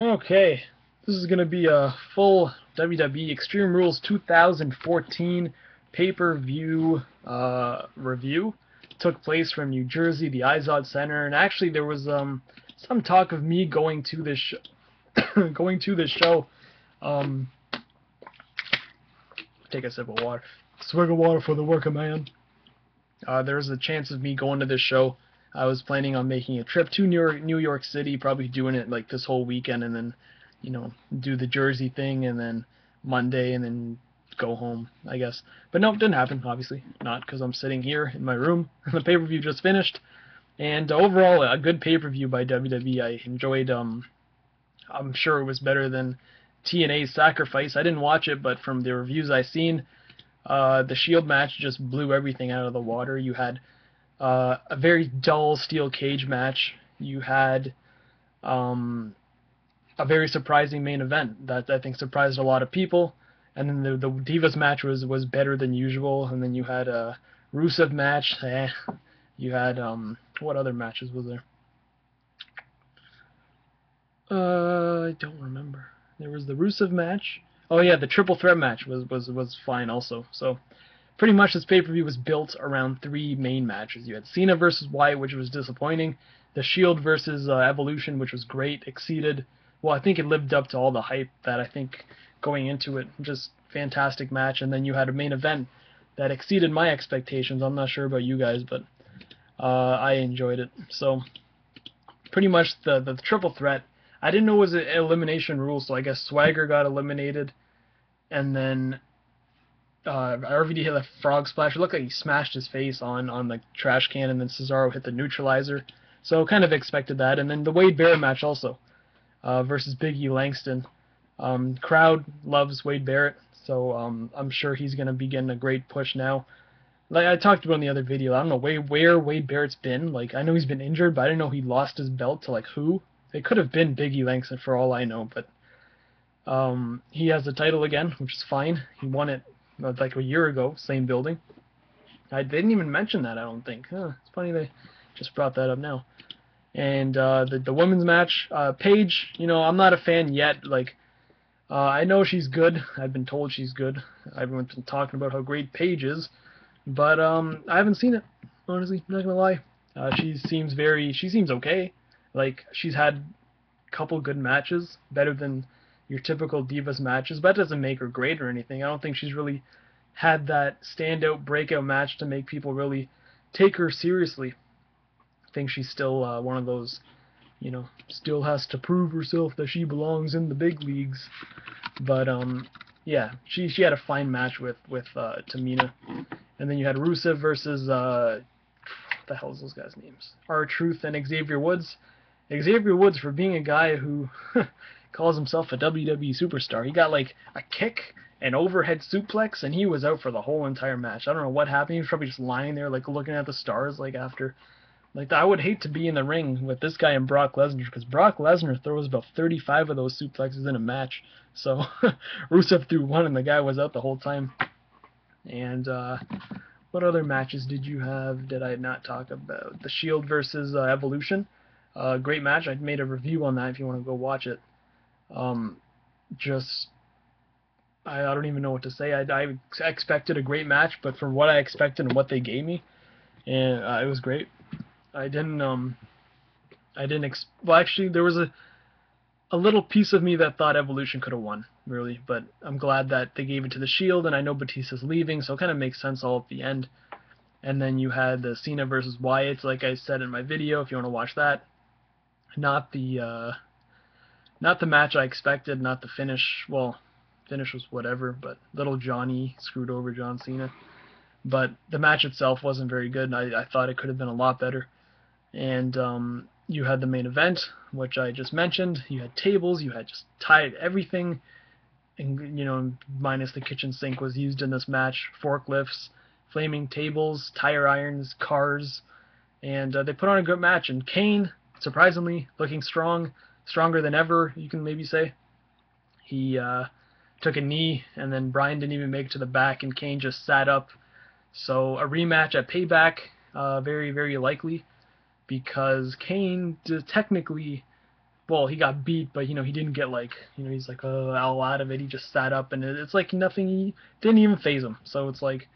Okay, this is going to be a full WWE Extreme Rules 2014 pay-per-view review. It took place from New Jersey, the Izod Center, and actually there was some talk of me going to this going to this show. Um, Take a sip of water. Swig of water for the working man. There was a chance of me going to this show. I was planning on making a trip to New York City, probably doing it like this whole weekend, and then, do the Jersey thing, and then Monday, and then go home, I guess. But no, it didn't happen, obviously. Not, because I'm sitting here in my room. The pay-per-view just finished. And overall, a good pay-per-view by WWE. I enjoyed, I'm sure it was better than TNA's Sacrifice. I didn't watch it, but from the reviews I seen, the Shield match just blew everything out of the water. You had a very dull steel cage match. You had a very surprising main event that I think surprised a lot of people. And then the Divas match was better than usual. And then you had a Rusev match. You had what other matches was there? I don't remember. There was the Rusev match. Oh yeah, the triple threat match was fine also. So pretty much this pay-per-view was built around three main matches. You had Cena versus Wyatt, which was disappointing. The Shield versus Evolution, which was great, exceeded. Well, I think it lived up to all the hype that I think going into it. Just fantastic match. And then you had a main event that exceeded my expectations. I'm not sure about you guys, but I enjoyed it. So pretty much the triple threat. I didn't know it was an elimination rule, so I guess Swagger got eliminated, and then RVD hit a frog splash. It looked like he smashed his face on the trash can, and then Cesaro hit the neutralizer. So kind of expected that. And then the Wade Barrett match also versus Big E Langston. Crowd loves Wade Barrett, so I'm sure he's going to be getting a great push now. Like I talked about in the other video, I don't know where Wade Barrett's been. Like I know he's been injured, but I didn't know he lost his belt to like who. It could have been Big E Langston for all I know, but he has the title again, which is fine. He won it like a year ago, same building. I didn't even mention that, I don't think. It's funny they just brought that up now. And the women's match, Paige, I'm not a fan yet. Like, I know she's good. I've been told she's good. Everyone's been talking about how great Paige is, but I haven't seen it. Honestly, I'm not gonna lie. She seems okay. Like she's had a couple good matches, better than your typical Divas matches, but that doesn't make her great or anything. I don't think she's really had that standout breakout match to make people really take her seriously. I think she's still one of those, still has to prove herself that she belongs in the big leagues. But yeah, she had a fine match with Tamina, and then you had Rusev versus what the hell is those guys' names? R-Truth and Xavier Woods. Xavier Woods, for being a guy who calls himself a WWE superstar, he got like a kick, an overhead suplex, and he was out for the whole entire match. I don't know what happened. He was probably just lying there, like looking at the stars, like after. Like I would hate to be in the ring with this guy and Brock Lesnar, because Brock Lesnar throws about 35 of those suplexes in a match. So Rusev threw one, and the guy was out the whole time. And what other matches did you have? Did I not talk about? The Shield versus Evolution. Great match. I made a review on that if you want to go watch it. Just I don't even know what to say. I expected a great match, but from what I expected and what they gave me, and it was great. I didn't well, actually there was a little piece of me that thought Evolution could have won, really, but I'm glad that they gave it to the Shield, and I know Batista's leaving, so it kind of makes sense all at the end. And then you had the Cena versus Wyatt, like I said in my video, if you want to watch that. Not the match I expected, not the finish. Well, finish was whatever, but little Johnny screwed over John Cena. But the match itself wasn't very good, and I thought it could have been a lot better. And you had the main event, which I just mentioned. You had tables, you had just tied everything, and minus the kitchen sink was used in this match. Forklifts, flaming tables, tire irons, cars, and they put on a good match. And Kane, surprisingly, looking stronger than ever, you can maybe say. He took a knee, and then Bryan didn't even make it to the back, and Kane just sat up. So a rematch at Payback, very, very likely, because Kane technically well, he got beat, but he didn't get like, he's like all out of it. He just sat up, and it's like nothing. He didn't even phase him. So it's like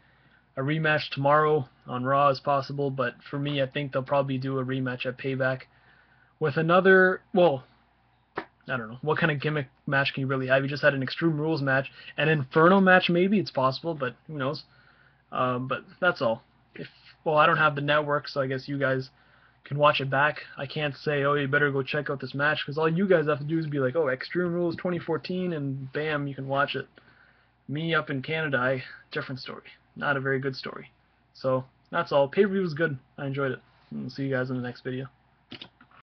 a rematch tomorrow on Raw is possible, but for me, I think they'll probably do a rematch at Payback with another. Well, I don't know what kind of gimmick match can you really have. You just had an Extreme Rules match, an Inferno match, maybe it's possible, but who knows? But that's all. If well, I don't have the network, so I guess you guys can watch it back. I can't say, oh, you better go check out this match, because all you guys have to do is be like, oh, Extreme Rules 2014, and bam, you can watch it. Me up in Canada, different story. Not a very good story. So that's all. Pay-per-view was good. I enjoyed it. And see you guys in the next video.